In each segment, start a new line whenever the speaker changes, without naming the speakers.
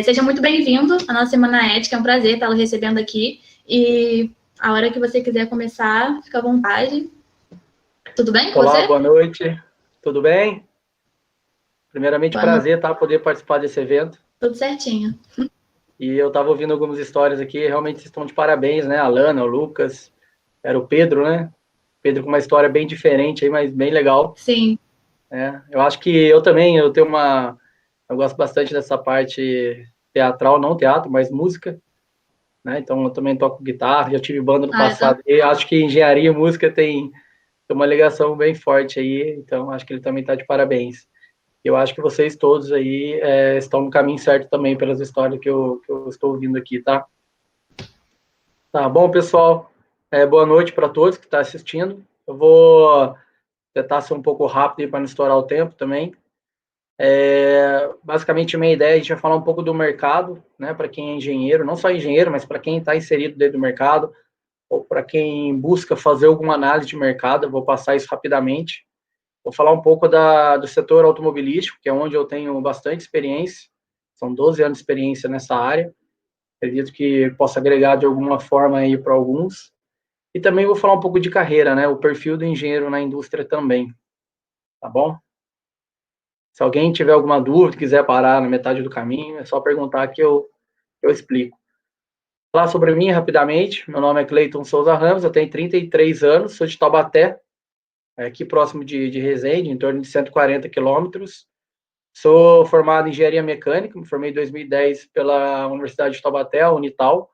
Seja muito bem-vindo à nossa Semana Ética, é um prazer estar recebendo aqui. E a hora que você quiser começar, fica à vontade. Tudo bem com você?
Olá, boa noite. Tudo bem? Primeiramente, prazer poder participar desse evento.
Tudo certinho.
E eu estava ouvindo algumas histórias aqui, realmente vocês estão de parabéns, né? A Lana, o Lucas, era o Pedro, né? Pedro com uma história bem diferente aí, mas bem legal.
Sim.
Eu acho que eu também, eu gosto bastante dessa parte teatral, não teatro, mas música, né? Então eu também toco guitarra, já tive banda no passado. E acho que engenharia e música tem uma ligação bem forte aí, então acho que ele também está de parabéns. Eu acho que vocês todos aí estão no caminho certo também pelas histórias que eu estou ouvindo aqui, tá? Tá bom, pessoal. Boa noite para todos que estão assistindo. Eu vou tentar ser um pouco rápido para não estourar o tempo também. Basicamente, a minha ideia é a gente vai falar um pouco do mercado, né? Para quem é engenheiro, não só engenheiro, mas para quem está inserido dentro do mercado, ou para quem busca fazer alguma análise de mercado. Eu vou passar isso rapidamente. Vou falar um pouco do setor automobilístico, que é onde eu tenho bastante experiência. São 12 anos de experiência nessa área. Acredito que possa agregar de alguma forma aí para alguns. E também vou falar um pouco de carreira, né? O perfil do engenheiro na indústria também. Tá bom? Se alguém tiver alguma dúvida, quiser parar na metade do caminho, é só perguntar que eu explico. Falar sobre mim rapidamente. Meu nome é Cleiton Souza Ramos, eu tenho 33 anos, sou de Taubaté, aqui próximo de Resende, em torno de 140 quilômetros. Sou formado em engenharia mecânica, me formei em 2010 pela Universidade de Taubaté, a Unital.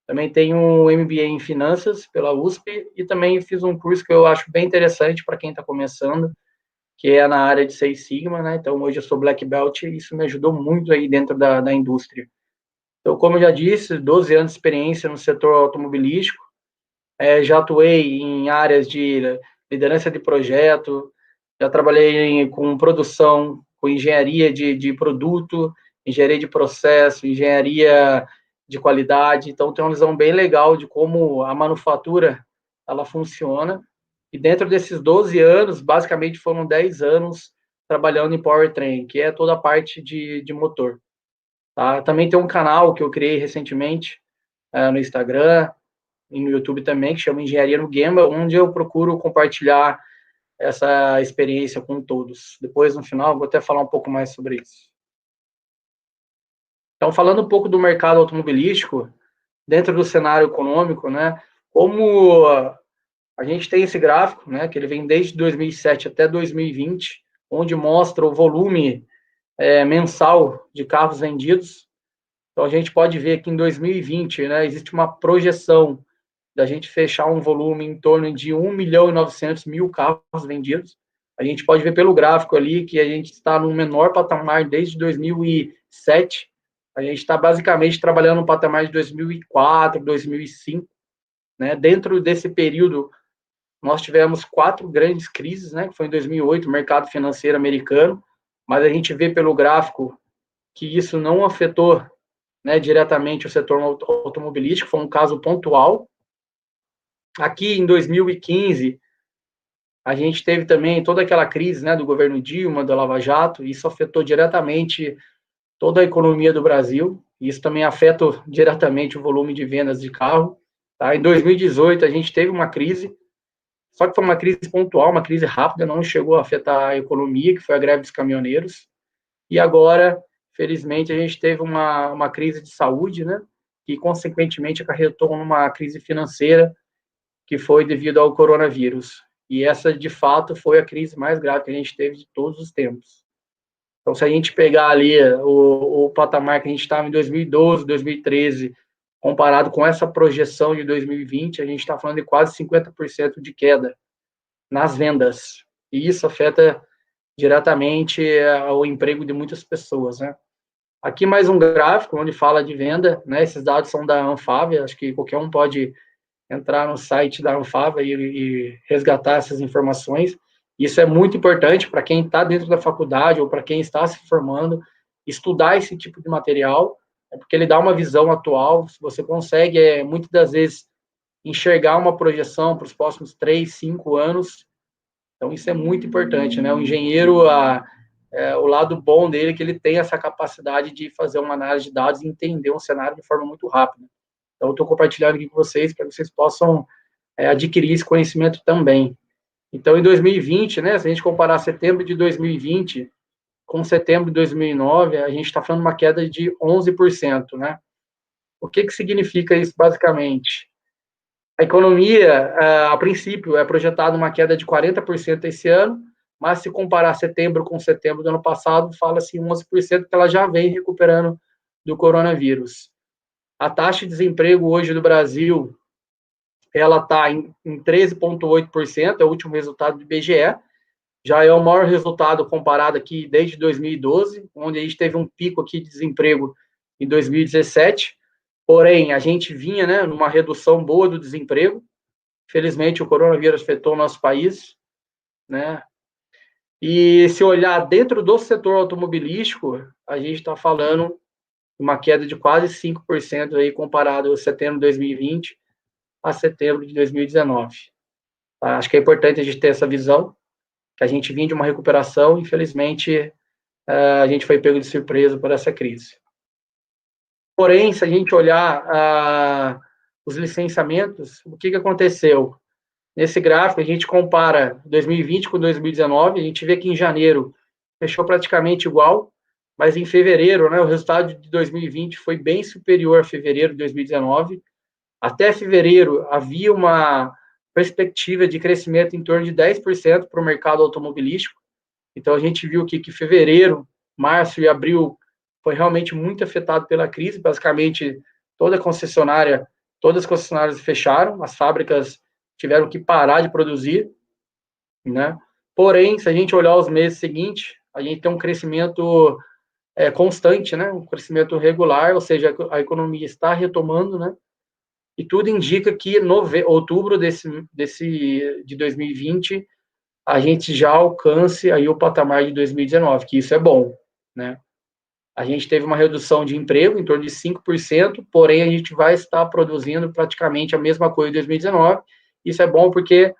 Também tenho um MBA em finanças pela USP e também fiz um curso que eu acho bem interessante para quem está começando, que é na área de Six Sigma, né? Então, hoje eu sou Black Belt e isso me ajudou muito aí dentro da indústria. Então, como eu já disse, 12 anos de experiência no setor automobilístico, já atuei em áreas de liderança de projeto, já trabalhei com produção, com engenharia de produto, engenharia de processo, engenharia de qualidade. Então, tem uma visão bem legal de como a manufatura ela funciona. E dentro desses 12 anos, basicamente foram 10 anos trabalhando em powertrain, que é toda a parte de motor. Tá? Também tem um canal que eu criei recentemente no Instagram e no YouTube também, que chama Engenharia no Gemba, onde eu procuro compartilhar essa experiência com todos. Depois, no final, vou até falar um pouco mais sobre isso. Então, falando um pouco do mercado automobilístico, dentro do cenário econômico, né, como a gente tem esse gráfico, né, que ele vem desde 2007 até 2020, onde mostra o volume mensal de carros vendidos. Então, a gente pode ver que em 2020, né, existe uma projeção da gente fechar um volume em torno de 1.900.000 carros vendidos. A gente pode ver pelo gráfico ali que a gente está no menor patamar desde 2007. A gente está basicamente trabalhando no patamar de 2004, 2005. Né? Dentro desse período, nós tivemos 4 grandes crises, né? Que foi em 2008, o mercado financeiro americano, mas a gente vê pelo gráfico que isso não afetou, né, diretamente o setor automobilístico, foi um caso pontual. Aqui em 2015, a gente teve também toda aquela crise, né, do governo Dilma, da Lava Jato, e isso afetou diretamente toda a economia do Brasil, e isso também afeta diretamente o volume de vendas de carro. Tá? Em 2018, a gente teve uma crise, só que foi uma crise pontual, uma crise rápida, não chegou a afetar a economia, que foi a greve dos caminhoneiros. E agora, felizmente, a gente teve uma crise de saúde, né, que consequentemente acarretou numa crise financeira, que foi devido ao coronavírus. E essa, de fato, foi a crise mais grave que a gente teve de todos os tempos. Então, se a gente pegar ali o patamar que a gente estava em 2012, 2013, comparado com essa projeção de 2020, a gente está falando de quase 50% de queda nas vendas. E isso afeta diretamente o emprego de muitas pessoas, né? Aqui mais um gráfico onde fala de venda, né? Esses dados são da Anfavea, acho que qualquer um pode entrar no site da Anfavea e resgatar essas informações. Isso é muito importante para quem está dentro da faculdade ou para quem está se formando, estudar esse tipo de material, porque ele dá uma visão atual, você consegue, muitas das vezes, enxergar uma projeção para os próximos 3, 5 anos. Então, isso é muito importante, né? O engenheiro, o lado bom dele é que ele tem essa capacidade de fazer uma análise de dados e entender um cenário de forma muito rápida. Então, eu estou compartilhando aqui com vocês para que vocês possam adquirir esse conhecimento também. Então, em 2020, né, se a gente comparar setembro de 2020 com setembro de 2009, a gente está falando de uma queda de 11%, né? O que significa isso, basicamente? A economia, a princípio, é projetada uma queda de 40% esse ano, mas se comparar setembro com setembro do ano passado, fala-se 11% que ela já vem recuperando do coronavírus. A taxa de desemprego hoje do Brasil, ela está em 13,8%, é o último resultado do IBGE, já é o maior resultado comparado aqui desde 2012, onde a gente teve um pico aqui de desemprego em 2017, porém, a gente vinha, né, numa redução boa do desemprego. Felizmente, o coronavírus afetou o nosso país, né? E se olhar dentro do setor automobilístico, a gente está falando uma queda de quase 5% aí comparado a setembro de 2020 a setembro de 2019. Tá? Acho que é importante a gente ter essa visão, que a gente vinha de uma recuperação, infelizmente, a gente foi pego de surpresa por essa crise. Porém, se a gente olhar os licenciamentos, o que aconteceu? Nesse gráfico, a gente compara 2020 com 2019, a gente vê que em janeiro fechou praticamente igual, mas em fevereiro, né, o resultado de 2020 foi bem superior a fevereiro de 2019. Até fevereiro, havia uma perspectiva de crescimento em torno de 10% para o mercado automobilístico. Então, a gente viu que fevereiro, março e abril foi realmente muito afetado pela crise. Basicamente, todas as concessionárias fecharam, as fábricas tiveram que parar de produzir, né? Porém, se a gente olhar os meses seguintes, a gente tem um crescimento constante, né? Um crescimento regular, ou seja, a economia está retomando, né? E tudo indica que outubro de 2020 a gente já alcance aí o patamar de 2019, que isso é bom, né? A gente teve uma redução de emprego em torno de 5%, porém a gente vai estar produzindo praticamente a mesma coisa em 2019. Isso é bom porque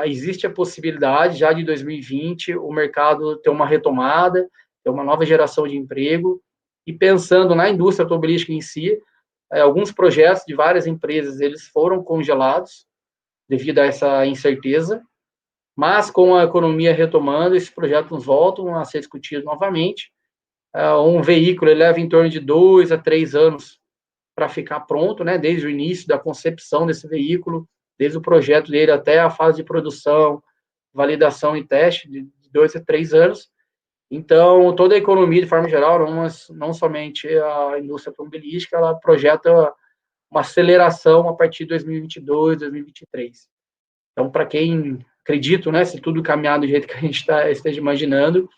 existe a possibilidade já de 2020 o mercado ter uma retomada, ter uma nova geração de emprego. E pensando na indústria automobilística em si, alguns projetos de várias empresas eles foram congelados devido a essa incerteza, mas com a economia retomando, esses projetos voltam a ser discutidos novamente. Um veículo ele leva em torno de 2 a 3 anos para ficar pronto, né? Desde o início da concepção desse veículo, desde o projeto dele até a fase de produção, validação e teste, de 2 a 3 anos. Então, toda a economia, de forma geral, não somente a indústria automobilística, ela projeta uma aceleração a partir de 2022, 2023. Então, para quem acredita, né, se tudo caminhar do jeito que a gente esteja imaginando,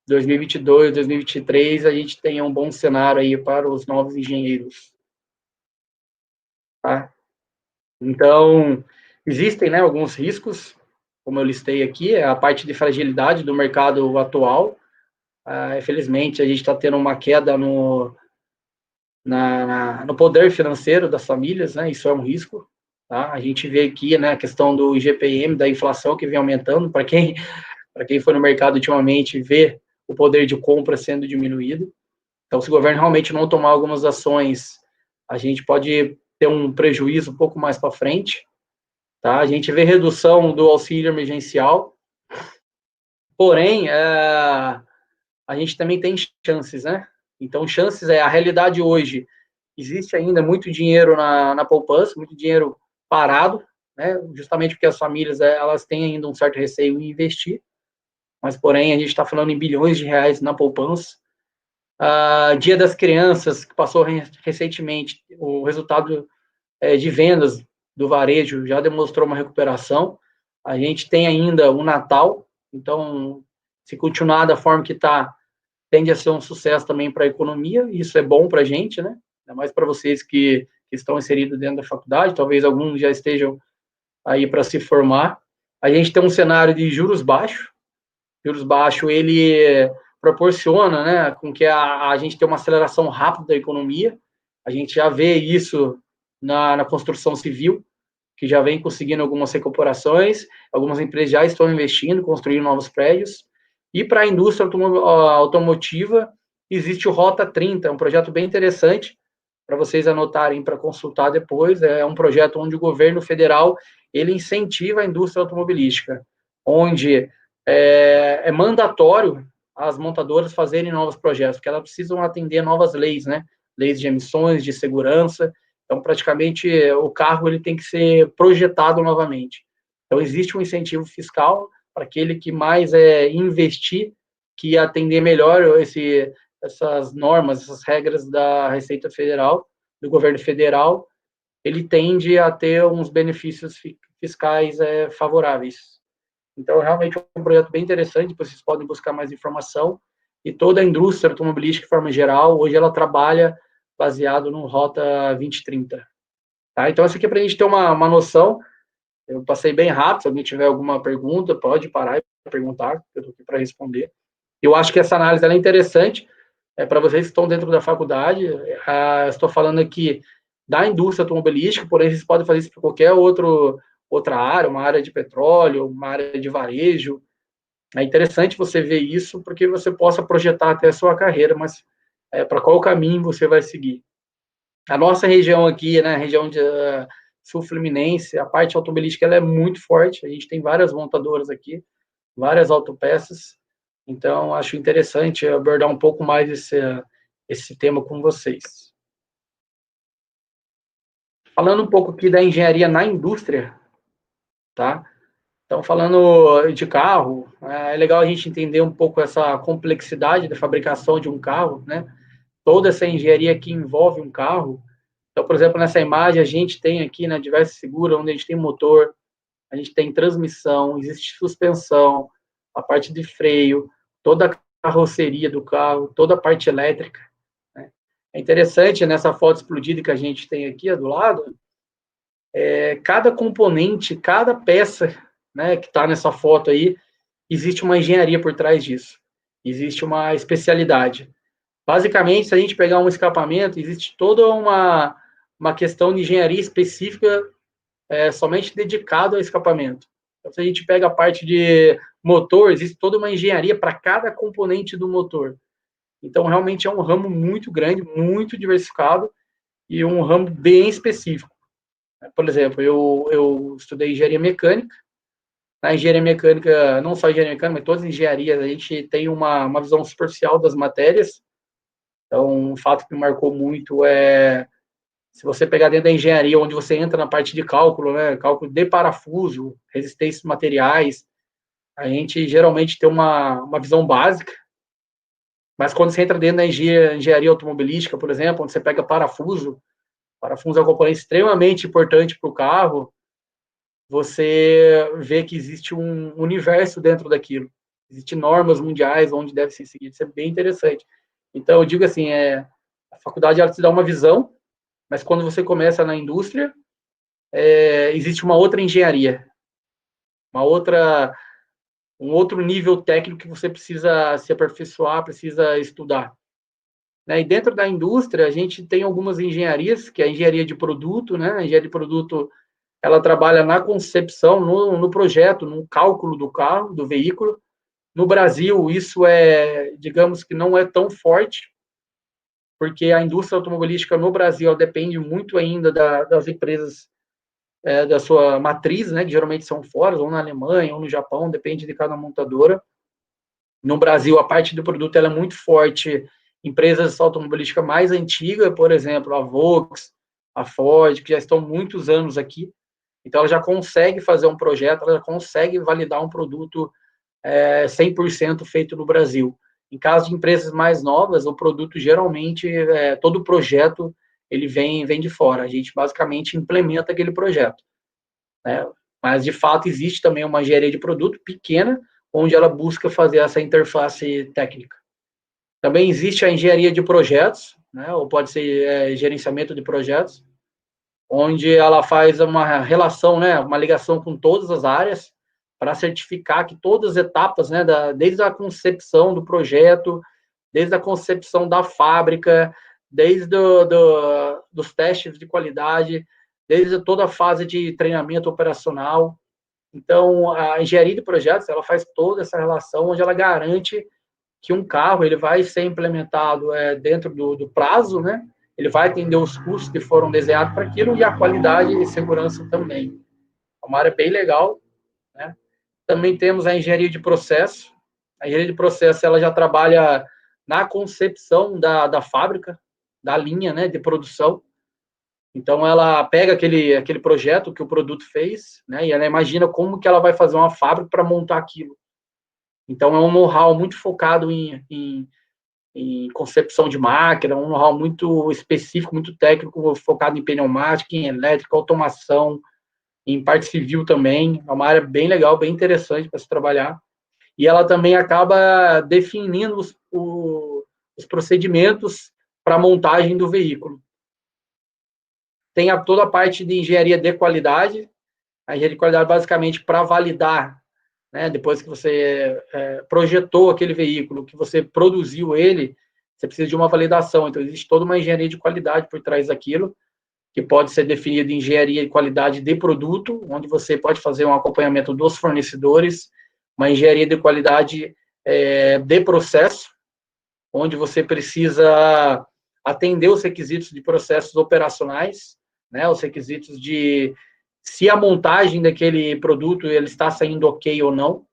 2022, 2023, a gente tem um bom cenário aí para os novos engenheiros. Tá? Então, existem, né, alguns riscos, como eu listei aqui, a parte de fragilidade do mercado atual. Infelizmente, a gente está tendo uma queda no poder financeiro das famílias, né? Isso é um risco. Tá? A gente vê aqui, né, a questão do IGPM, da inflação que vem aumentando. Para quem foi no mercado ultimamente, vê o poder de compra sendo diminuído. Então, se o governo realmente não tomar algumas ações, a gente pode ter um prejuízo um pouco mais para frente. Tá? A gente vê redução do auxílio emergencial, porém, a gente também tem chances, né? Então, chances a realidade hoje, existe ainda muito dinheiro na poupança, muito dinheiro parado, né? Justamente porque as famílias, elas têm ainda um certo receio em investir, mas, porém, a gente está falando em bilhões de reais na poupança. Dia das Crianças, que passou recentemente, o resultado de vendas do varejo já demonstrou uma recuperação. A gente tem ainda o Natal, então, se continuar da forma que está, tende a ser um sucesso também para a economia, e isso é bom para a gente, né? Ainda mais para vocês que estão inseridos dentro da faculdade, talvez alguns já estejam aí para se formar. A gente tem um cenário de juros baixos. Juros baixos, ele proporciona, né, com que a gente tenha uma aceleração rápida da economia. A gente já vê isso na construção civil, que já vem conseguindo algumas recuperações, algumas empresas já estão investindo, construindo novos prédios. E para a indústria automotiva, existe o Rota 30, é um projeto bem interessante, para vocês anotarem para consultar depois. É um projeto onde o governo federal ele incentiva a indústria automobilística, onde é mandatório as montadoras fazerem novos projetos, porque elas precisam atender novas leis, né? Leis de emissões, de segurança. Então, praticamente, o carro ele tem que ser projetado novamente. Então, existe um incentivo fiscal para aquele que mais investir, que atender melhor essas normas, essas regras da Receita Federal, do governo federal, ele tende a ter uns benefícios fiscais favoráveis. Então, realmente é um projeto bem interessante, vocês podem buscar mais informação. E toda a indústria automobilística, de forma geral, hoje ela trabalha baseado no Rota 2030. Tá? Então, isso aqui é para a gente ter uma noção. Eu passei bem rápido, se alguém tiver alguma pergunta, pode parar e perguntar, eu estou aqui para responder. Eu acho que essa análise é interessante, para vocês que estão dentro da faculdade. Estou falando aqui da indústria automobilística, porém, vocês podem fazer isso para qualquer outra área, uma área de petróleo, uma área de varejo. É interessante você ver isso, porque você possa projetar até a sua carreira, mas para qual caminho você vai seguir. A nossa região aqui, né, região de Sul Fluminense, a parte automobilística ela é muito forte, a gente tem várias montadoras aqui, várias autopeças, então acho interessante abordar um pouco mais esse tema com vocês. Falando um pouco aqui da engenharia na indústria, tá? Então, falando de carro, é legal a gente entender um pouco essa complexidade da fabricação de um carro, né? Toda essa engenharia que envolve um carro. Então, por exemplo, nessa imagem a gente tem aqui, né, diversas figuras onde a gente tem motor, a gente tem transmissão, existe suspensão, a parte de freio, toda a carroceria do carro, toda a parte elétrica, né? É interessante nessa foto explodida que a gente tem aqui do lado, cada componente, cada peça, né, que está nessa foto aí, existe uma engenharia por trás disso, existe uma especialidade. Basicamente, se a gente pegar um escapamento, existe toda uma questão de engenharia específica somente dedicado ao escapamento. Então, se a gente pega a parte de motor, existe toda uma engenharia para cada componente do motor. Então, realmente é um ramo muito grande, muito diversificado e um ramo bem específico. Por exemplo, eu estudei engenharia mecânica. Na engenharia mecânica, não só engenharia mecânica, mas todas as engenharias, a gente tem uma visão superficial das matérias. Então, um fato que me marcou muito se você pegar dentro da engenharia, onde você entra na parte de cálculo, né, cálculo de parafuso, resistências materiais, a gente geralmente tem uma visão básica, mas quando você entra dentro da engenharia automobilística, por exemplo, onde você pega parafuso é um componente extremamente importante para o carro, você vê que existe um universo dentro daquilo. Existem normas mundiais onde deve ser seguido. Isso é bem interessante. Então, eu digo assim, a faculdade ela te dá uma visão, mas quando você começa na indústria, existe uma outra engenharia, um outro nível técnico que você precisa se aperfeiçoar, precisa estudar. Né? E dentro da indústria, a gente tem algumas engenharias, que é a engenharia de produto, né? A engenharia de produto, ela trabalha na concepção, no projeto, no cálculo do carro, do veículo. No Brasil, isso digamos que não é tão forte, porque a indústria automobilística no Brasil depende muito ainda das empresas da sua matriz, né, que geralmente são fora, ou na Alemanha, ou no Japão, depende de cada montadora. No Brasil, a parte do produto ela é muito forte. Empresas automobilísticas mais antigas, por exemplo, a Volks, a Ford, que já estão muitos anos aqui, então ela já consegue fazer um projeto, ela já consegue validar um produto 100% feito no Brasil. Em caso de empresas mais novas, o produto geralmente, todo o projeto, ele vem de fora. A gente basicamente implementa aquele projeto, né? Mas, de fato, existe também uma engenharia de produto pequena, onde ela busca fazer essa interface técnica. Também existe a engenharia de projetos, né? Ou pode ser gerenciamento de projetos, onde ela faz uma relação, né? Uma ligação com todas as áreas, para certificar que todas as etapas, né? Desde a concepção do projeto, desde a concepção da fábrica, desde dos testes de qualidade, desde toda a fase de treinamento operacional, Então, a engenharia de projetos, ela faz toda essa relação, onde ela garante que um carro ele vai ser implementado dentro do prazo, né? Ele vai atender os custos que foram desenhados para aquilo e a qualidade e segurança também. É uma área bem legal, né? Também temos a engenharia de processo. A engenharia de processo ela já trabalha na concepção da fábrica, da linha, né, de produção. Então, ela pega aquele projeto que o produto fez, né, e ela imagina como que ela vai fazer uma fábrica para montar aquilo. Então, é um know-how muito focado em concepção de máquina, um know-how muito específico, muito técnico, focado em pneumática, em elétrica, automação, em parte civil também. É uma área bem legal, bem interessante para se trabalhar. E ela também acaba definindo os procedimentos para a montagem do veículo. Tem toda a parte de engenharia de qualidade. A engenharia de qualidade, basicamente, para validar, né, depois que você projetou aquele veículo, que você produziu ele, você precisa de uma validação. Então, existe toda uma engenharia de qualidade por trás daquilo, que pode ser definida em engenharia de qualidade de produto, onde você pode fazer um acompanhamento dos fornecedores, uma engenharia de qualidade de processo, onde você precisa atender os requisitos de processos operacionais, né, os requisitos de se a montagem daquele produto ele está saindo ok ou não.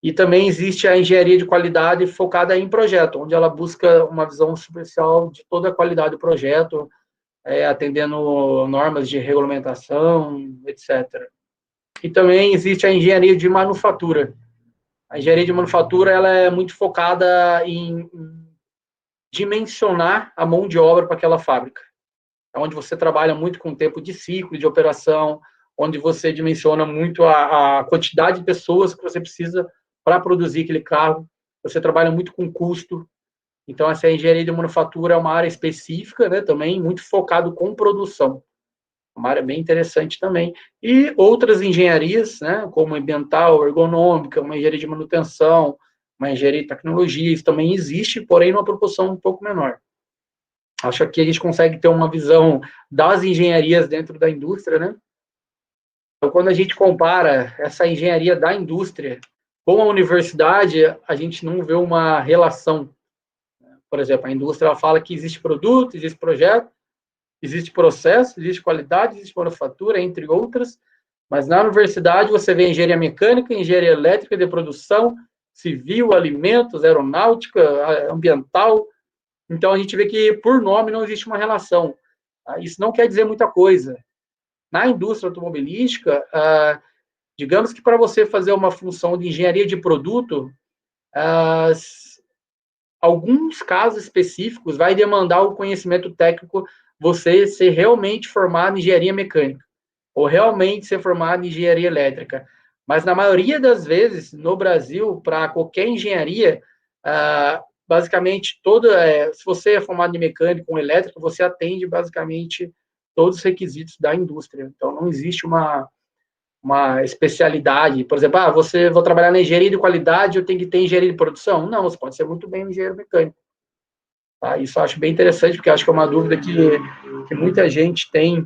E também existe a engenharia de qualidade focada em projeto, onde ela busca uma visão superficial de toda a qualidade do projeto, atendendo normas de regulamentação, etc. E também existe a engenharia de manufatura. A engenharia de manufatura ela é muito focada em dimensionar a mão de obra para aquela fábrica, onde você trabalha muito com o tempo de ciclo de operação, onde você dimensiona muito a quantidade de pessoas que você precisa para produzir aquele carro, você trabalha muito com custo. Então, essa engenharia de manufatura é uma área específica, né, também muito focado com produção. Uma área bem interessante também. E outras engenharias, né, como ambiental, ergonômica, uma engenharia de manutenção, uma engenharia de tecnologia, isso também existe, porém numa proporção um pouco menor. Acho que a gente consegue ter uma visão das engenharias dentro da indústria, né? Então, quando a gente compara essa engenharia da indústria com a universidade, a gente não vê uma relação. Por exemplo, a indústria ela fala que existe produto, existe projeto, existe processo, existe qualidade, existe manufatura, entre outras, mas na universidade você vê engenharia mecânica, engenharia elétrica de produção, civil, alimentos, aeronáutica, ambiental. Então a gente vê que por nome não existe uma relação. Isso não quer dizer muita coisa. Na indústria automobilística, digamos que para você fazer uma função de engenharia de produto, alguns casos específicos vai demandar o conhecimento técnico, você ser realmente formado em engenharia mecânica, ou realmente ser formado em engenharia elétrica. Mas na maioria das vezes, no Brasil, para qualquer engenharia, basicamente, se você é formado em mecânica ou elétrica, você atende basicamente todos os requisitos da indústria. Então, não existe uma especialidade. Por exemplo, vou trabalhar na engenharia de qualidade, eu tenho que ter engenharia de produção. Não, você pode ser muito bem um engenheiro mecânico. Tá? Isso eu acho bem interessante, porque acho que é uma dúvida que muita gente tem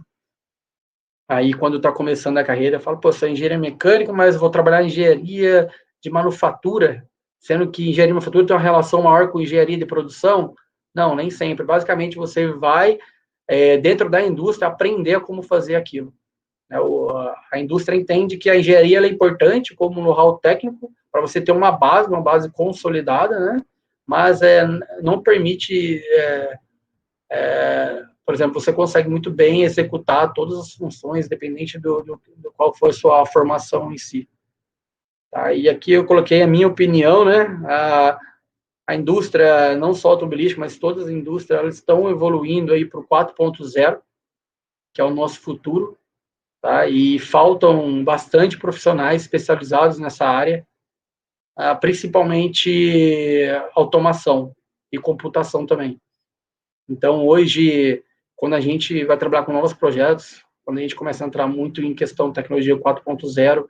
aí quando está começando a carreira. Fala, pô, sou engenheiro mecânico, mas vou trabalhar em engenharia de manufatura, sendo que engenharia de manufatura tem uma relação maior com engenharia de produção. Não, nem sempre. Basicamente, você vai, dentro da indústria, aprender como fazer aquilo. A indústria entende que a engenharia é importante como know-how técnico para você ter uma base consolidada, né? Mas não permite, por exemplo, você consegue muito bem executar todas as funções, dependente do qual for a sua formação em si. Tá? E aqui eu coloquei a minha opinião, né? A indústria, não só automobilística, mas todas as indústrias, elas estão evoluindo aí para o 4.0, que é o nosso futuro. Tá? E faltam bastante profissionais especializados nessa área, principalmente automação e computação também. Então, hoje, quando a gente vai trabalhar com novos projetos, quando a gente começa a entrar muito em questão de tecnologia 4.0,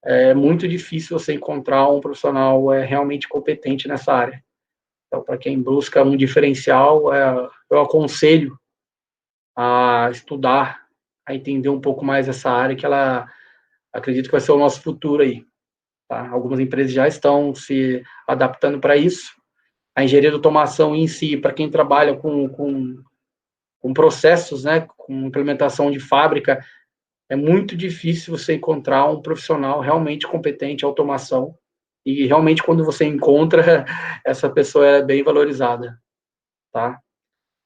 é muito difícil você encontrar um profissional realmente competente nessa área. Então, para quem busca um diferencial, eu aconselho a estudar, a entender um pouco mais essa área, que ela acredito que vai ser o nosso futuro aí. Tá? Algumas empresas já estão se adaptando para isso. A engenharia de automação em si, para quem trabalha com processos, né, com implementação de fábrica, é muito difícil você encontrar um profissional realmente competente em automação. E realmente, quando você encontra, essa pessoa é bem valorizada. Tá?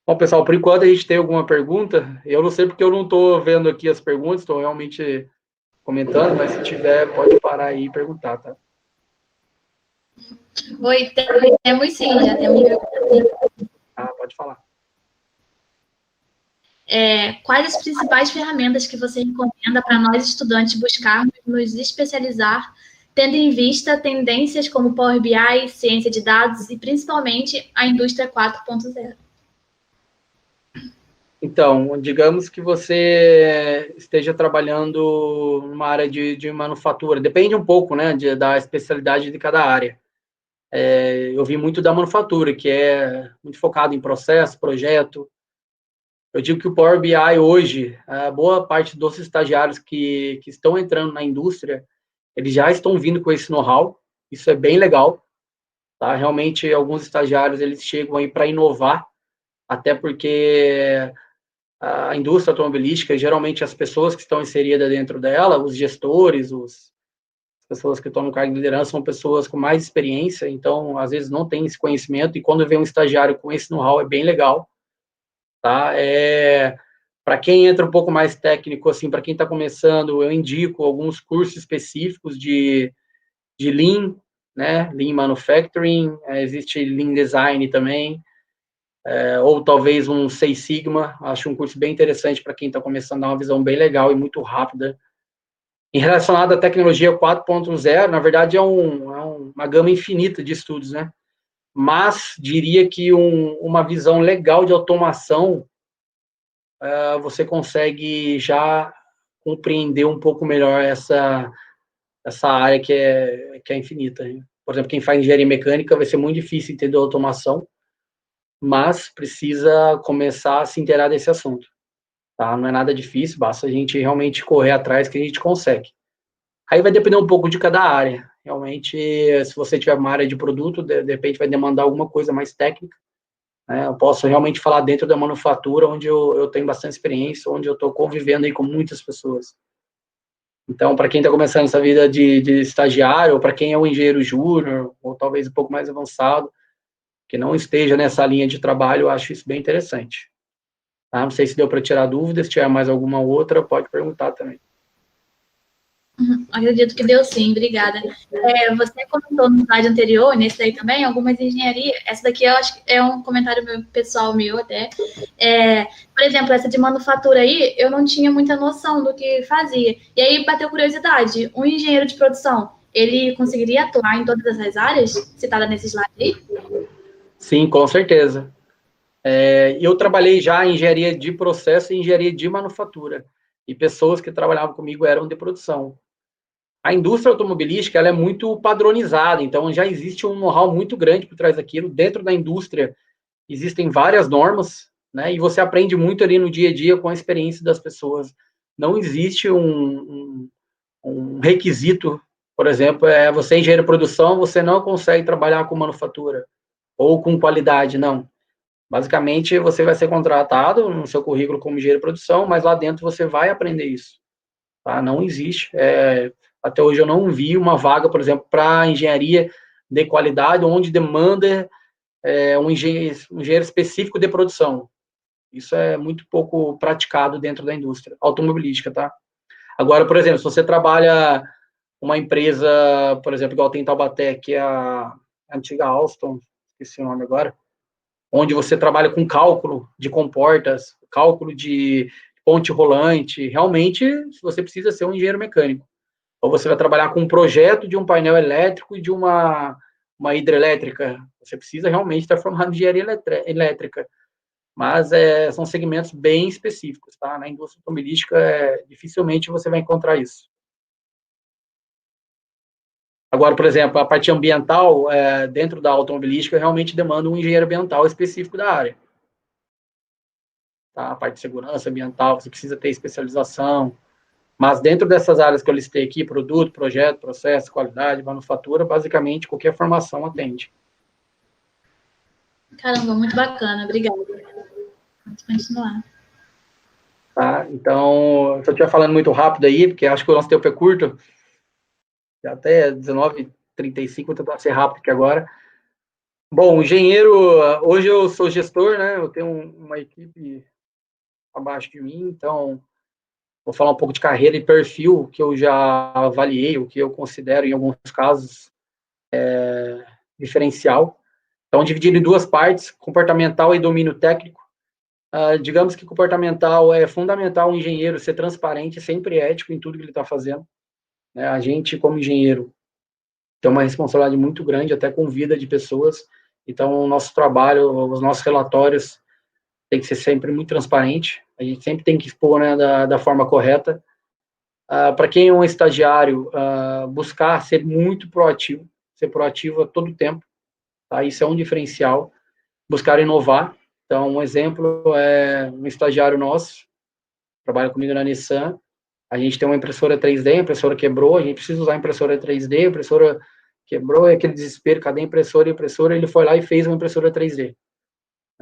Bom, pessoal, por enquanto a gente tem alguma pergunta. Eu não sei porque eu não estou vendo aqui as perguntas, estou realmente comentando, mas se tiver, pode parar aí e perguntar, tá?
Oi, temos sim, já temos.
Ah, pode falar.
Quais as principais ferramentas que você recomenda para nós estudantes buscarmos nos especializar, tendo em vista tendências como Power BI, ciência de dados e principalmente a indústria 4.0?
Então, digamos que você esteja trabalhando numa área de manufatura, depende um pouco, né, da especialidade de cada área. Eu vi muito da manufatura, que é muito focado em processo, projeto. Eu digo que o Power BI hoje, a boa parte dos estagiários que estão entrando na indústria, eles já estão vindo com esse know-how, isso é bem legal, tá? Realmente, alguns estagiários, eles chegam aí para inovar, até porque a indústria automobilística, geralmente as pessoas que estão inseridas dentro dela, os gestores, as pessoas que estão no cargo de liderança, são pessoas com mais experiência, então, às vezes, não tem esse conhecimento, e quando vem um estagiário com esse know-how, é bem legal, tá? Para quem entra um pouco mais técnico, assim, para quem está começando, eu indico alguns cursos específicos de Lean, né? Lean Manufacturing, existe Lean Design também, ou talvez um Six Sigma, acho um curso bem interessante para quem está começando a dar uma visão bem legal e muito rápida. Em relacionado à tecnologia 4.0, na verdade é uma gama infinita de estudos, né? Mas diria que uma visão legal de automação, você consegue já compreender um pouco melhor essa área que é infinita. Né? Por exemplo, quem faz engenharia mecânica vai ser muito difícil entender automação, mas precisa começar a se inteirar desse assunto. Tá? Não é nada difícil, basta a gente realmente correr atrás que a gente consegue. Aí vai depender um pouco de cada área. Realmente, se você tiver uma área de produto, de repente vai demandar alguma coisa mais técnica. Né? Eu posso realmente falar dentro da manufatura, onde eu tenho bastante experiência, onde eu estou convivendo aí com muitas pessoas. Então, para quem está começando essa vida de estagiário, ou para quem é um engenheiro júnior, ou talvez um pouco mais avançado, que não esteja nessa linha de trabalho, eu acho isso bem interessante. Tá? Não sei se deu para tirar dúvidas, se tiver mais alguma outra, pode perguntar também.
Acredito que deu sim, obrigada. Você comentou no slide anterior, nesse daí também, algumas engenharias, essa daqui eu acho que é um comentário pessoal meu até. Por exemplo, essa de manufatura aí, eu não tinha muita noção do que fazia. E aí bateu curiosidade, um engenheiro de produção, ele conseguiria atuar em todas essas áreas, citada nesse slide aí?
Sim, com certeza. Eu trabalhei já em engenharia de processo e engenharia de manufatura. E pessoas que trabalhavam comigo eram de produção. A indústria automobilística ela é muito padronizada, então já existe um know-how muito grande por trás daquilo. Dentro da indústria existem várias normas, né? E você aprende muito ali no dia a dia com a experiência das pessoas. Não existe um requisito, por exemplo, você é engenheiro de produção, você não consegue trabalhar com manufatura ou com qualidade, não. Basicamente, você vai ser contratado no seu currículo como engenheiro de produção, mas lá dentro você vai aprender isso. Tá? Não existe. Até hoje eu não vi uma vaga, por exemplo, para engenharia de qualidade, onde demanda um engenheiro específico de produção. Isso é muito pouco praticado dentro da indústria automobilística, tá? Agora, por exemplo, se você trabalha uma empresa, por exemplo, igual tem em Taubaté, que é a antiga Alstom, esqueci o nome agora, onde você trabalha com cálculo de comportas, cálculo de ponte rolante, realmente você precisa ser um engenheiro mecânico. Ou você vai trabalhar com um projeto de um painel elétrico e de uma hidrelétrica. Você precisa realmente estar formado em engenharia elétrica. Mas são segmentos bem específicos, tá? Na indústria automobilística, dificilmente você vai encontrar isso. Agora, por exemplo, a parte ambiental, dentro da automobilística, realmente demanda um engenheiro ambiental específico da área. Tá? A parte de segurança ambiental, você precisa ter especialização. Mas dentro dessas áreas que eu listei aqui, produto, projeto, processo, qualidade, manufatura, basicamente qualquer formação atende.
Caramba, muito bacana, obrigada. Vamos continuar.
Tá? Então, se eu estiver falando muito rápido aí, porque acho que o nosso tempo é curto, já até 19h35, vou tentar ser rápido aqui agora. Bom, engenheiro, hoje eu sou gestor, né? Eu tenho uma equipe abaixo de mim, então vou falar um pouco de carreira e perfil que eu já avaliei, o que eu considero, em alguns casos, diferencial. Então, dividido em duas partes, comportamental e domínio técnico. Digamos que comportamental é fundamental o engenheiro ser transparente, sempre ético em tudo que ele está fazendo. A gente, como engenheiro, tem uma responsabilidade muito grande, até com vida de pessoas. Então, o nosso trabalho, os nossos relatórios tem que ser sempre muito transparente. A gente sempre tem que expor, né, da forma correta. Para quem é um estagiário, buscar ser muito proativo, ser proativo a todo tempo. Tá? Isso é um diferencial. Buscar inovar. Então, um exemplo é um estagiário nosso, trabalha comigo na Nissan. A gente tem uma impressora 3D, a impressora quebrou, a gente precisa usar a impressora 3D, a impressora quebrou, é aquele desespero, cadê a impressora? Ele foi lá e fez uma impressora 3D.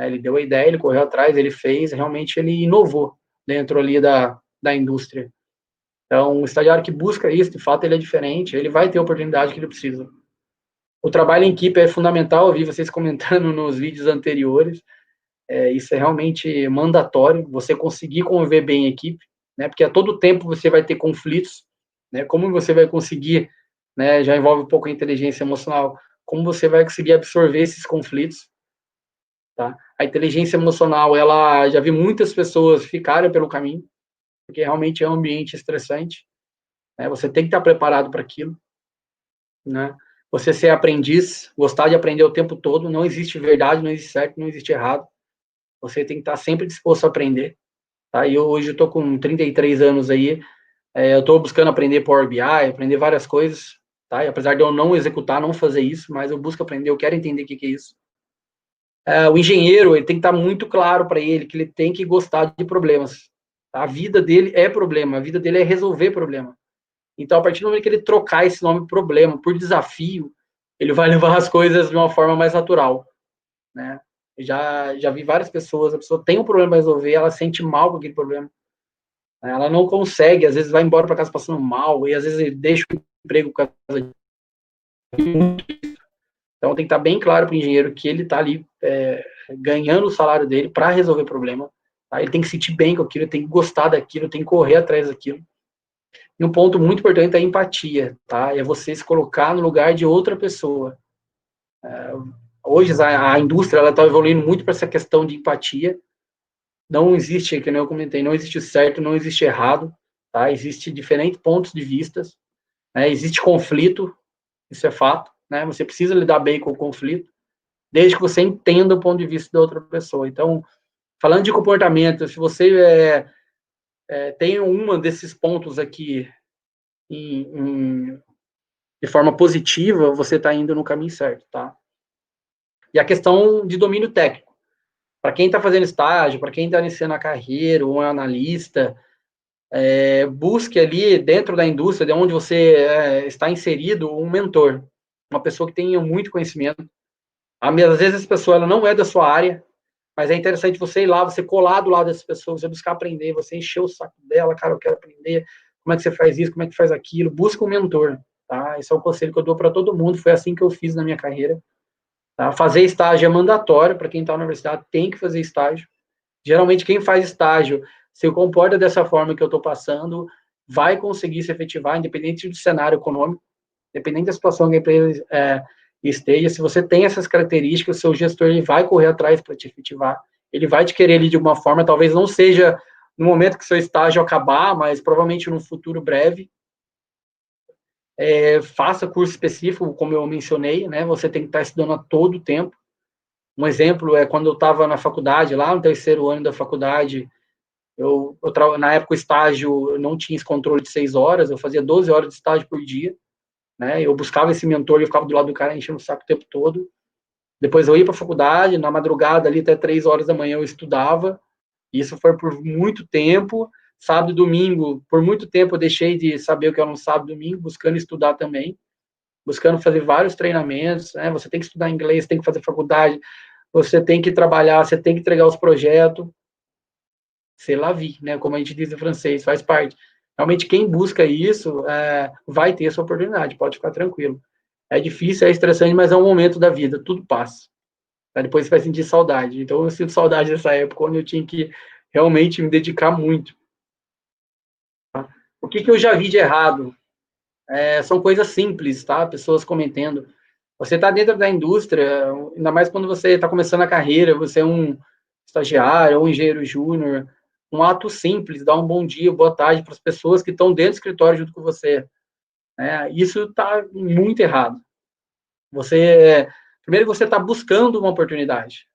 Ele deu a ideia, ele correu atrás, ele fez, realmente ele inovou dentro ali da indústria. Então, o estagiário que busca isso, de fato, ele é diferente, ele vai ter a oportunidade que ele precisa. O trabalho em equipe é fundamental, eu vi vocês comentando nos vídeos anteriores, isso é realmente mandatório, você conseguir conviver bem em equipe, né, porque a todo tempo você vai ter conflitos, né, como você vai conseguir, né, já envolve um pouco a inteligência emocional, como você vai conseguir absorver esses conflitos, tá? A inteligência emocional, ela já vi muitas pessoas ficarem pelo caminho, porque realmente é um ambiente estressante, né, você tem que estar preparado para aquilo, né, você ser aprendiz, gostar de aprender o tempo todo, não existe verdade, não existe certo, não existe errado, você tem que estar sempre disposto a aprender, tá? E eu hoje estou com 33 anos aí, eu estou buscando aprender Power BI, aprender várias coisas, tá? E apesar de eu não executar, não fazer isso, mas eu busco aprender, eu quero entender o que é isso. O engenheiro, ele tem que estar muito claro para ele que ele tem que gostar de problemas. Tá? A vida dele é problema, a vida dele é resolver problema. Então, a partir do momento que ele trocar esse nome problema por desafio, ele vai levar as coisas de uma forma mais natural, né? Já vi várias pessoas, a pessoa tem um problema para resolver, ela sente mal com aquele problema. Ela não consegue, às vezes vai embora para casa passando mal, e às vezes ele deixa o emprego por causa disso. Então tem que estar bem claro para o engenheiro que ele está ali ganhando o salário dele para resolver problema. Tá? Ele tem que se sentir bem com aquilo, ele tem que gostar daquilo, tem que correr atrás daquilo. E um ponto muito importante é a empatia, tá? É você se colocar no lugar de outra pessoa. Hoje a indústria está evoluindo muito para essa questão de empatia. Não existe, que eu comentei, não existe certo, não existe errado, tá? Existe diferentes pontos de vistas, né? Existe conflito, isso é fato, né? Você precisa lidar bem com o conflito, desde que você entenda o ponto de vista da outra pessoa. Então, falando de comportamento, se você tem um desses pontos aqui de forma positiva, você está indo no caminho certo, tá? E a questão de domínio técnico. Para quem está fazendo estágio, para quem está iniciando a carreira, ou é analista, busque ali dentro da indústria, de onde você está inserido, um mentor, uma pessoa que tenha muito conhecimento. Às vezes essa pessoa ela não é da sua área, mas é interessante você ir lá, você colar do lado dessas pessoas, você buscar aprender, você encher o saco dela, cara, eu quero aprender, como é que você faz isso, como é que faz aquilo, busca um mentor, tá? Esse é o conselho que eu dou para todo mundo, foi assim que eu fiz na minha carreira. Tá? Fazer estágio é mandatório, para quem está na universidade tem que fazer estágio. Geralmente quem faz estágio, se comporta dessa forma que eu estou passando, vai conseguir se efetivar, independente do cenário econômico, independente da situação que a empresa esteja, se você tem essas características, o seu gestor ele vai correr atrás para te efetivar, ele vai te querer ali de alguma forma, talvez não seja no momento que seu estágio acabar, mas provavelmente no futuro breve. Faça curso específico, como eu mencionei, né? Você tem que estar estudando a todo tempo. Um exemplo é quando eu estava na faculdade, lá no terceiro ano da faculdade, na época o estágio eu não tinha esse controle de 6 horas, eu fazia 12 horas de estágio por dia, né? Eu buscava esse mentor, eu ficava do lado do cara enchendo o saco o tempo todo. Depois eu ia para a faculdade, na madrugada ali até 3 horas da manhã eu estudava. Isso foi por muito tempo, sábado e domingo, por muito tempo eu deixei de saber o que era um sábado e domingo, buscando estudar também, buscando fazer vários treinamentos, né? Você tem que estudar inglês, tem que fazer faculdade, você tem que trabalhar, você tem que entregar os projetos, c'est la vie, né? Como a gente diz em francês, faz parte. Realmente, quem busca isso vai ter essa oportunidade, pode ficar tranquilo. É difícil, é estressante, mas é um momento da vida, tudo passa. Depois você vai sentir saudade. Então, eu sinto saudade dessa época, onde eu tinha que realmente me dedicar muito. Tá? O que eu já vi de errado? São coisas simples, tá? Pessoas cometendo. Você está dentro da indústria, ainda mais quando você está começando a carreira, você é um estagiário ou um engenheiro júnior, um ato simples, dar um bom dia, boa tarde para as pessoas que estão dentro do escritório junto com você. Isso está muito errado. Primeiro você está buscando uma oportunidade.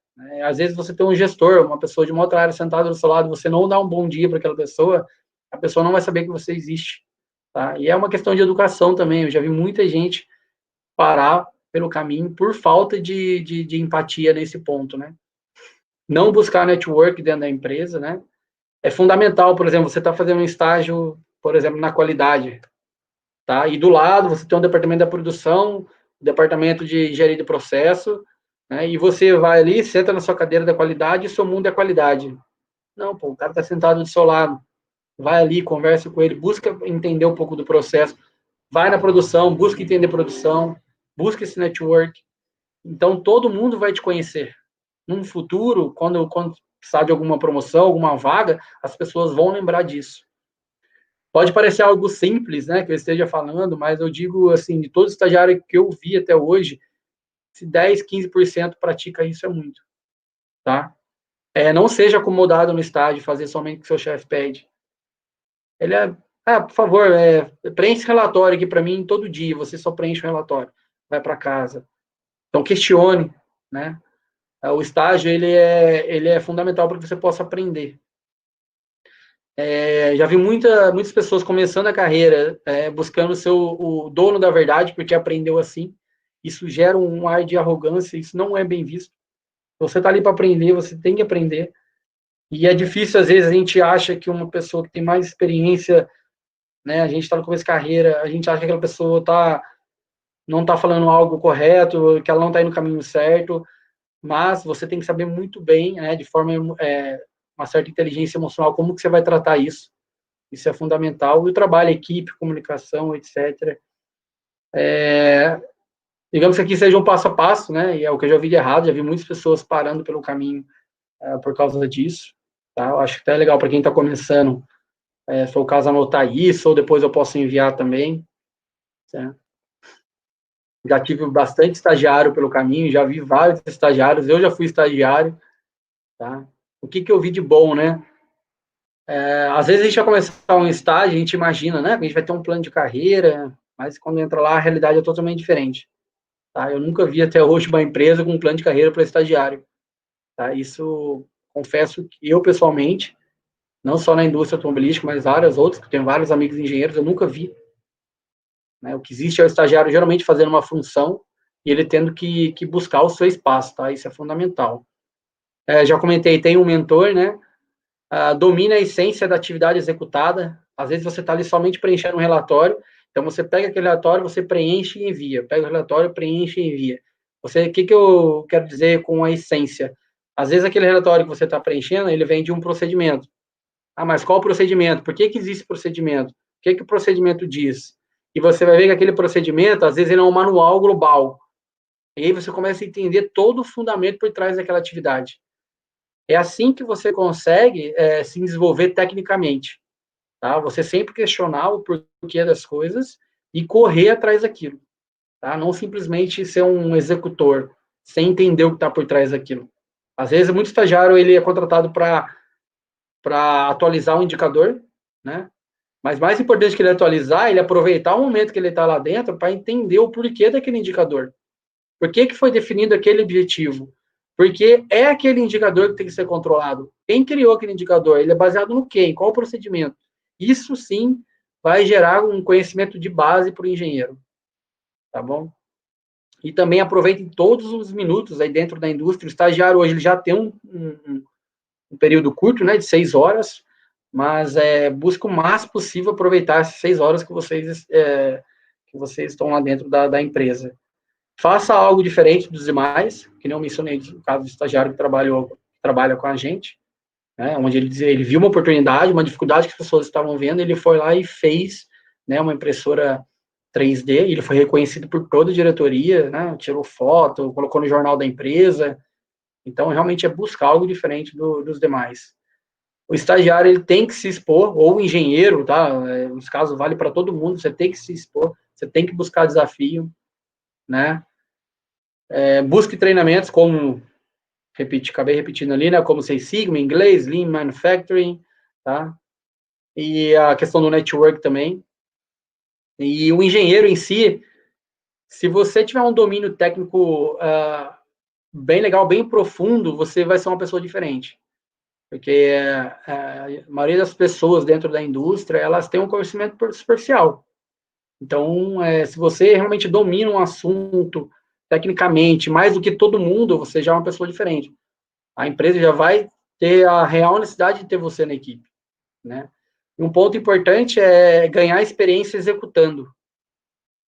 Às vezes você tem um gestor, uma pessoa de uma outra área sentada do seu lado, você não dá um bom dia para aquela pessoa, a pessoa não vai saber que você existe. Tá? E é uma questão de educação também. Eu já vi muita gente parar pelo caminho por falta de empatia nesse ponto, né? Não buscar network dentro da empresa, né? É fundamental, por exemplo, você está fazendo um estágio, por exemplo, na qualidade, tá? E do lado você tem um departamento da produção, departamento de engenharia de processo, né? E você vai ali, senta na sua cadeira da qualidade e seu mundo é qualidade. Não, pô, o cara está sentado do seu lado. Vai ali, conversa com ele, busca entender um pouco do processo, vai na produção, busca entender produção, busca esse network. Então, todo mundo vai te conhecer. Num futuro, quando precisar de alguma promoção, alguma vaga, as pessoas vão lembrar disso. Pode parecer algo simples, né, que eu esteja falando, mas eu digo, assim, de todo estagiário que eu vi até hoje, se 10, 15% pratica isso é muito, tá? Não seja acomodado no estágio, fazer somente o que seu chefe pede. Ele por favor, preenche relatório aqui para mim todo dia, você só preenche o relatório, vai para casa. Então, questione, né? O estágio, ele é fundamental para que você possa aprender. Já vi muitas pessoas começando a carreira buscando ser o dono da verdade, porque aprendeu assim. Isso gera um ar de arrogância, isso não é bem visto. Você está ali para aprender, você tem que aprender. E é difícil, às vezes, a gente acha que uma pessoa que tem mais experiência, né, a gente está no começo de carreira, a gente acha que aquela pessoa não está falando algo correto, que ela não está indo no caminho certo, mas você tem que saber muito bem, né, de forma uma certa inteligência emocional, como que você vai tratar isso. Isso é fundamental. E o trabalho, equipe, comunicação, etc. Digamos que aqui seja um passo a passo, né, e é o que eu já vi de errado, já vi muitas pessoas parando pelo caminho por causa disso. Tá? Eu acho que até é legal para quem está começando, se for o caso, anotar isso, ou depois eu posso enviar também. Tá? Já tive bastante estagiário pelo caminho, já vi vários estagiários, eu já fui estagiário, tá? O que eu vi de bom, né? Às vezes a gente vai começar um estágio, a gente imagina, né? Que a gente vai ter um plano de carreira, mas quando entra lá, a realidade é totalmente diferente, tá? Eu nunca vi até hoje uma empresa com um plano de carreira para estagiário, tá? Isso, confesso que eu, pessoalmente, não só na indústria automobilística, mas várias outras, que tenho vários amigos engenheiros, eu nunca vi. Né? O que existe é o estagiário geralmente fazendo uma função e ele tendo que buscar o seu espaço, tá? Isso é fundamental. Já comentei, tem um mentor, né? Domina a essência da atividade executada. Às vezes você está ali somente preenchendo um relatório, então você pega aquele relatório, você preenche e envia. Pega o relatório, preenche e envia. O que eu quero dizer com a essência? Às vezes aquele relatório que você está preenchendo, ele vem de um procedimento. Mas qual o procedimento? Por que existe procedimento? O que o procedimento diz? E você vai ver que aquele procedimento, às vezes, ele é um manual global. E aí você começa a entender todo o fundamento por trás daquela atividade. É assim que você consegue se desenvolver tecnicamente. Tá? Você sempre questionar o porquê das coisas e correr atrás daquilo. Tá? Não simplesmente ser um executor, sem entender o que está por trás daquilo. Às vezes, muito estagiário ele é contratado para atualizar um indicador, né? Mas mais importante que ele atualizar, ele aproveitar o momento que ele está lá dentro para entender o porquê daquele indicador. Por que foi definido aquele objetivo? Porque é aquele indicador que tem que ser controlado. Quem criou aquele indicador? Ele é baseado no quê? Em qual procedimento? Isso sim vai gerar um conhecimento de base para o engenheiro. Tá bom? E também aproveitem todos os minutos aí dentro da indústria. O estagiário hoje ele já tem um período curto, né, de 6 horas, mas busque o máximo possível aproveitar essas 6 horas que vocês estão lá dentro da empresa. Faça algo diferente dos demais, que não mencionei o caso do estagiário que trabalha com a gente, né, onde ele viu uma oportunidade, uma dificuldade que as pessoas estavam vendo, ele foi lá e fez, né, uma impressora 3D, ele foi reconhecido por toda a diretoria, né, tirou foto, colocou no jornal da empresa. Então, realmente é buscar algo diferente dos demais. O estagiário, ele tem que se expor, ou o engenheiro, tá? Nos casos, vale para todo mundo, você tem que se expor, você tem que buscar desafio, né? Busque treinamentos como, acabei repetindo ali, né? Como Six Sigma, inglês, Lean Manufacturing, tá? E a questão do network também. E o engenheiro em si, se você tiver um domínio técnico bem legal, bem profundo, você vai ser uma pessoa diferente. Porque a maioria das pessoas dentro da indústria, elas têm um conhecimento superficial. Então, se você realmente domina um assunto tecnicamente, mais do que todo mundo, você já é uma pessoa diferente. A empresa já vai ter a real necessidade de ter você na equipe, né? E um ponto importante é ganhar experiência executando.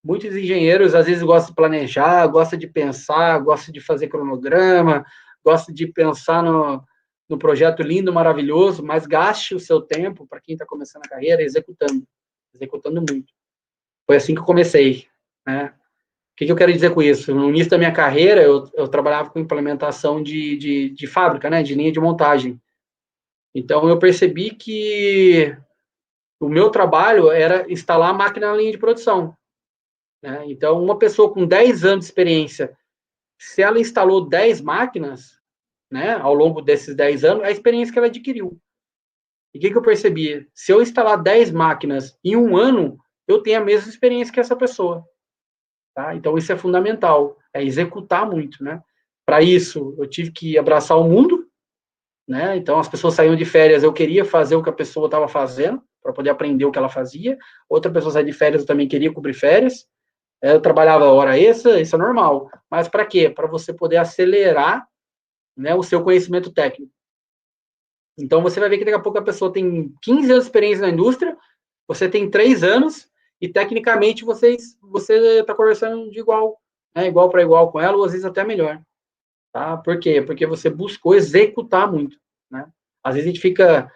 Muitos engenheiros, às vezes, gostam de planejar, gostam de pensar, gostam de fazer cronograma, gostam de pensar no projeto lindo, maravilhoso, mas gaste o seu tempo, para quem está começando a carreira, executando muito. Foi assim que eu comecei, né? O que eu quero dizer com isso? No início da minha carreira, eu trabalhava com implementação de fábrica, né, de linha de montagem. Então, eu percebi que o meu trabalho era instalar a máquina na linha de produção, né? Então, uma pessoa com 10 anos de experiência, se ela instalou 10 máquinas, né, ao longo desses 10 anos, a experiência que ela adquiriu. E o que eu percebi? Se eu instalar 10 máquinas em um ano, eu tenho a mesma experiência que essa pessoa. Tá? Então, isso é fundamental, é executar muito, né? Para isso, eu tive que abraçar o mundo, né? Então, as pessoas saíam de férias, eu queria fazer o que a pessoa estava fazendo, para poder aprender o que ela fazia. Outra pessoa saía de férias, eu também queria cobrir férias. Eu trabalhava hora extra, isso é normal. Mas para quê? Para você poder acelerar, né, o seu conhecimento técnico. Então, você vai ver que daqui a pouco a pessoa tem 15 anos de experiência na indústria, você tem 3 anos, e tecnicamente você está conversando de igual, né, igual para igual com ela, ou às vezes até melhor. Tá? Por quê? Porque você buscou executar muito. Né? Às vezes a gente fica,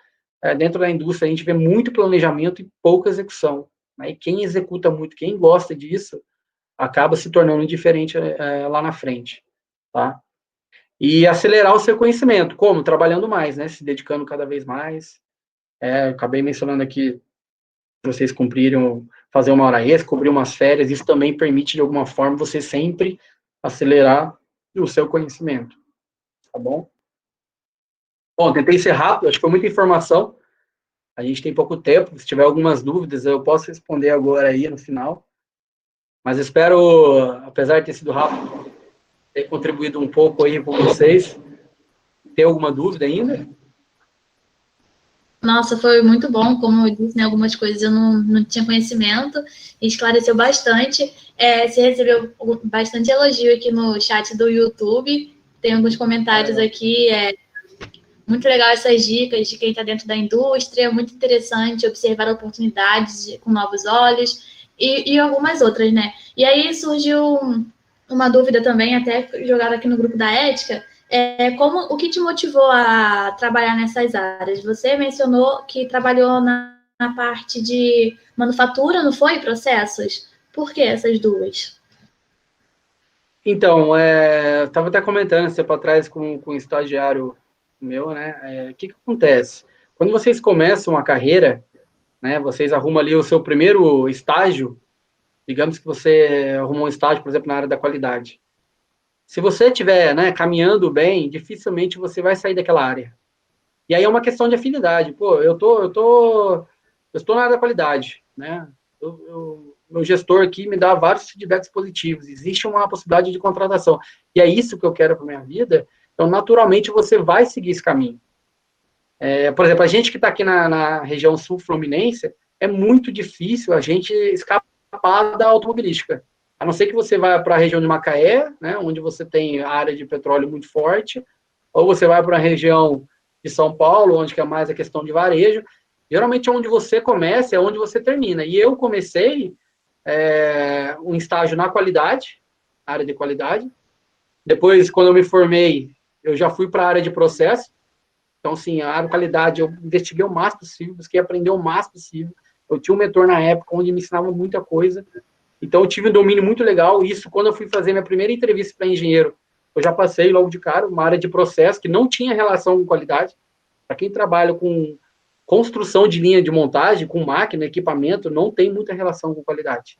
dentro da indústria, a gente vê muito planejamento e pouca execução. Né? E quem executa muito, quem gosta disso, acaba se tornando diferente lá na frente. Tá? E acelerar o seu conhecimento. Como? Trabalhando mais, né? Se dedicando cada vez mais. Acabei mencionando aqui, vocês cumpriram, fazer uma hora extra, cobrir umas férias, isso também permite, de alguma forma, você sempre acelerar o seu conhecimento. Tá bom? Bom, tentei ser rápido, acho que foi muita informação. A gente tem pouco tempo. Se tiver algumas dúvidas, eu posso responder agora aí no final. Mas espero, apesar de ter sido rápido, ter contribuído um pouco aí com vocês. Tem alguma dúvida ainda?
Nossa, foi muito bom, como eu disse, né, algumas coisas eu não tinha conhecimento, e esclareceu bastante. Você recebeu bastante elogio aqui no chat do YouTube, tem alguns comentários aqui, muito legal essas dicas de quem está dentro da indústria, muito interessante observar oportunidades com novos olhos, e algumas outras, né? E aí surgiu uma dúvida também, até jogada aqui no grupo da ética, o que te motivou a trabalhar nessas áreas? Você mencionou que trabalhou na parte de manufatura, não foi? Processos? Por que essas duas?
Então, estava até comentando esse tempo atrás com um estagiário meu, né? O que acontece? Quando vocês começam a carreira, né? Vocês arrumam ali o seu primeiro estágio, digamos que você arrumou um estágio, por exemplo, na área da qualidade. Se você estiver, né, caminhando bem, dificilmente você vai sair daquela área. E aí é uma questão de afinidade. Pô, eu estou na área da qualidade, né? Meu gestor aqui me dá vários feedbacks positivos. Existe uma possibilidade de contratação. E é isso que eu quero para minha vida. Então, naturalmente, você vai seguir esse caminho. Por exemplo, a gente que está aqui na região sul fluminense, é muito difícil a gente escapar da automobilística. A não ser que você vá para a região de Macaé, né, onde você tem área de petróleo muito forte, ou você vai para a região de São Paulo, onde que é mais a questão de varejo, Geralmente, onde você começa é onde você termina. E eu comecei um estágio na qualidade, área de qualidade. Depois, quando eu me formei, eu já fui para a área de processo. Então, assim, a área de qualidade, eu investiguei o máximo possível, busquei aprender o máximo possível. Eu tinha um mentor na época onde me ensinava muita coisa. Então, eu tive um domínio muito legal. Isso, quando eu fui fazer minha primeira entrevista para engenheiro, eu já passei logo de cara, uma área de processo que não tinha relação com qualidade. Para quem trabalha com construção de linha de montagem, com máquina, equipamento, não tem muita relação com qualidade.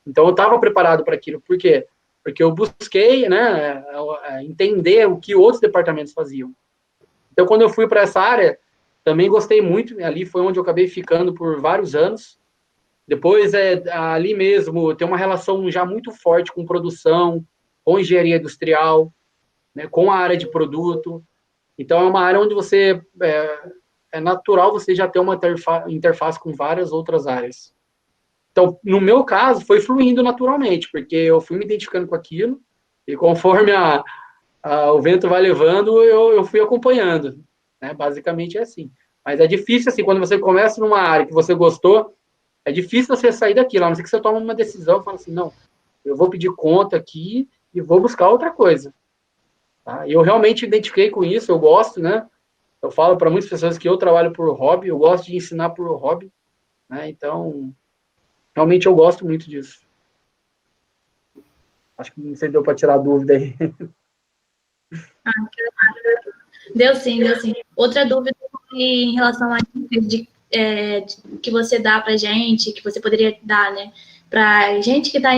Então, eu estava preparado para aquilo. Por quê? Porque eu busquei, né, entender o que outros departamentos faziam. Então, quando eu fui para essa área, também gostei muito. Ali foi onde eu acabei ficando por vários anos. Depois, ali mesmo, tem uma relação já muito forte com produção, com engenharia industrial, né, com a área de produto. Então, é uma área onde você é natural você já ter uma interface com várias outras áreas. Então, no meu caso, foi fluindo naturalmente, porque eu fui me identificando com aquilo, e conforme o vento vai levando, eu fui acompanhando. Né? Basicamente é assim. Mas é difícil, assim, quando você começa numa área que você gostou, é difícil você sair daquilo, a não ser que você tome uma decisão e fala assim, não, eu vou pedir conta aqui e vou buscar outra coisa. Tá? E eu realmente identifiquei com isso, eu gosto, né? Eu falo para muitas pessoas que eu trabalho por hobby, eu gosto de ensinar por hobby, né? Então, realmente eu gosto muito disso. Acho que não sei se deu para tirar a dúvida aí.
Deu sim, deu sim. Outra dúvida em relação a que você dá para gente, que você poderia dar, né, para gente que está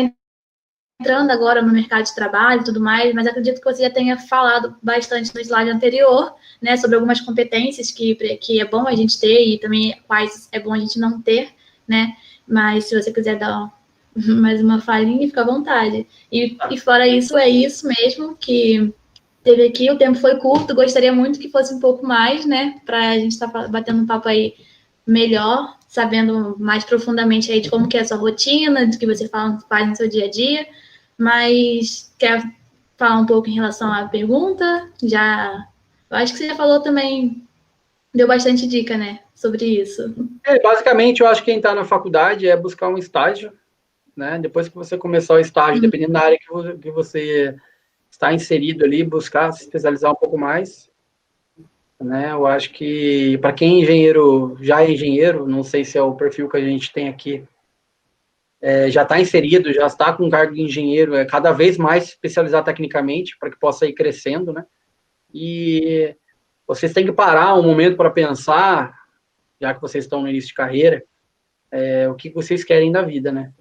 entrando agora no mercado de trabalho e tudo mais, mas acredito que você já tenha falado bastante no slide anterior, né, sobre algumas competências que é bom a gente ter e também quais é bom a gente não ter, né, mas se você quiser dar mais uma falinha, fica à vontade. E fora isso, é isso mesmo que teve aqui, o tempo foi curto, gostaria muito que fosse um pouco mais, né, para a gente estar batendo um papo aí melhor, sabendo mais profundamente aí de como que é a sua rotina, do que você faz no seu dia a dia, mas quer falar um pouco em relação à pergunta? Eu acho que você já falou também, deu bastante dica, né, sobre isso.
Basicamente, eu acho que quem está na faculdade é buscar um estágio, né? Depois que você começar o estágio, dependendo da área que você está inserido ali, buscar se especializar um pouco mais, né? Eu acho que para quem é engenheiro, já é engenheiro, não sei se é o perfil que a gente tem aqui, já está inserido, já está com cargo de engenheiro, cada vez mais se especializar tecnicamente para que possa ir crescendo, né? E vocês têm que parar um momento para pensar, já que vocês estão no início de carreira, o que vocês querem da vida, né?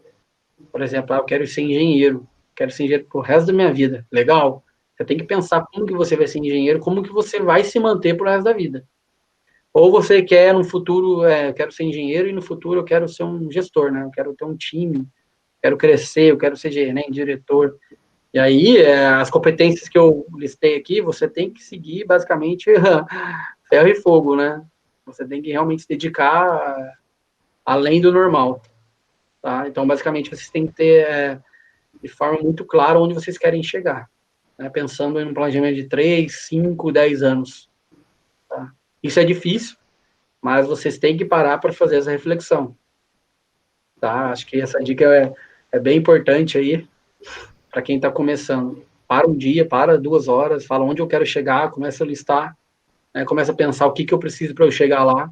Por exemplo, eu quero ser engenheiro pro resto da minha vida. Legal? Você tem que pensar como que você vai ser engenheiro, como que você vai se manter pro resto da vida. Ou você quer no futuro, eu quero ser engenheiro e no futuro eu quero ser um gestor, né? Eu quero ter um time, quero crescer, eu quero ser gerente, diretor. E aí, as competências que eu listei aqui, você tem que seguir basicamente ferro e fogo, né? Você tem que realmente se dedicar além do normal, tá? Então, basicamente, vocês têm que ter de forma muito clara onde vocês querem chegar, né? Pensando em um planejamento de 3, 5, 10 anos. Tá? Isso é difícil, mas vocês têm que parar para fazer essa reflexão. Tá? Acho que essa dica é bem importante aí para quem está começando. Para um dia, para 2 horas, fala onde eu quero chegar, começa a listar, né? Começa a pensar o que eu preciso para eu chegar lá.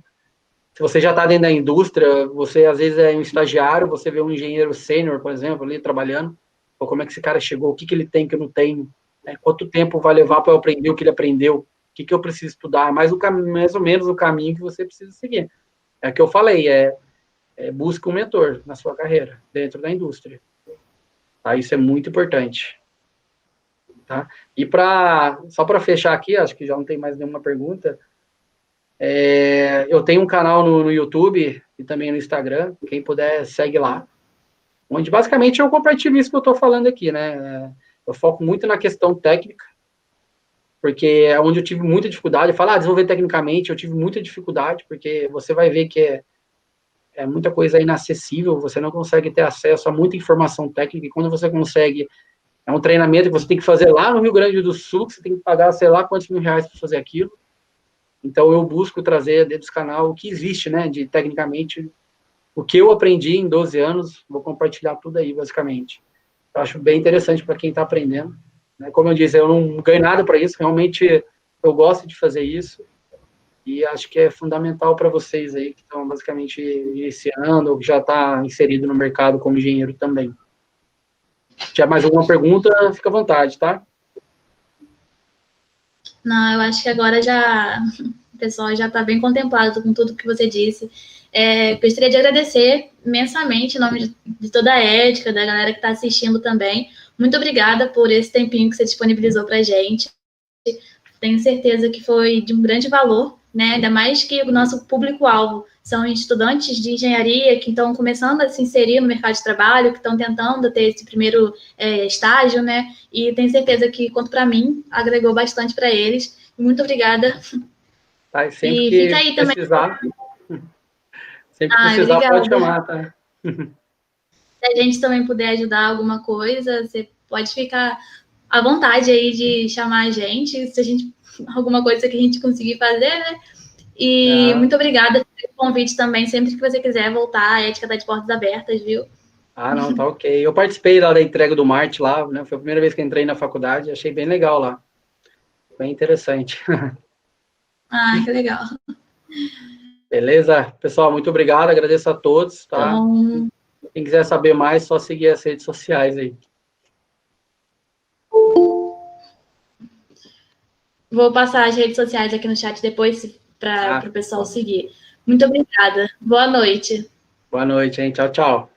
Se você já está dentro da indústria, você às vezes é um estagiário, você vê um engenheiro sênior, por exemplo, ali trabalhando, ou como é que esse cara chegou, o que ele tem que eu não tenho, né? Quanto tempo vai levar para eu aprender o que ele aprendeu, o que eu preciso estudar, mais ou menos o caminho que você precisa seguir. É o que eu falei, busca um mentor na sua carreira, dentro da indústria. Tá? Isso é muito importante. Tá? E só para fechar aqui, acho que já não tem mais nenhuma pergunta, eu tenho um canal no YouTube e também no Instagram, quem puder segue lá, onde basicamente eu compartilho isso que eu estou falando aqui, né? Eu foco muito na questão técnica, porque é onde eu tive muita dificuldade. Falar, desenvolver tecnicamente, eu tive muita dificuldade, porque você vai ver que é muita coisa inacessível, você não consegue ter acesso a muita informação técnica, e quando você consegue, é um treinamento que você tem que fazer lá no Rio Grande do Sul, que você tem que pagar, sei lá, quantos mil reais para fazer aquilo. Então, eu busco trazer dentro do canal o que existe, né, de tecnicamente, o que eu aprendi em 12 anos, vou compartilhar tudo aí, basicamente. Eu acho bem interessante para quem está aprendendo, né? Como eu disse, eu não ganho nada para isso, realmente eu gosto de fazer isso, e acho que é fundamental para vocês aí, que estão basicamente iniciando, ou que já está inserido no mercado como engenheiro também. Se tiver mais alguma pergunta, fica à vontade, tá?
Não, eu acho que agora já o pessoal já está bem contemplado com tudo que você disse. Gostaria de agradecer imensamente em nome de toda a ética, da galera que está assistindo também. Muito obrigada por esse tempinho que você disponibilizou para a gente. Tenho certeza que foi de um grande valor, né? Ainda mais que o nosso público-alvo são estudantes de engenharia que estão começando a se inserir no mercado de trabalho, que estão tentando ter esse primeiro estágio, né? E tenho certeza que, quanto para mim, agregou bastante para eles. Muito obrigada.
Tá, e sempre
E
que
fica aí
precisar,
também.
sempre que precisar,
Obrigada.
pode chamar, tá?
Se a gente também puder ajudar alguma coisa, você pode ficar à vontade aí de chamar a gente, se a gente alguma coisa que a gente conseguir fazer, né? E muito obrigada pelo convite também, sempre que você quiser voltar, a ética tá de portas abertas, viu?
Ah, não, tá ok. Eu participei lá da entrega do Marte lá, né? Foi a primeira vez que entrei na faculdade, achei bem legal lá. Bem interessante.
Ah, que legal.
Beleza? Pessoal, muito obrigado, agradeço a todos, tá?
Então,
Quem quiser saber mais, só seguir as redes sociais aí.
vou passar as redes sociais aqui no chat depois para o pessoal seguir. Muito obrigada. Boa noite.
Boa noite, hein? Tchau, tchau.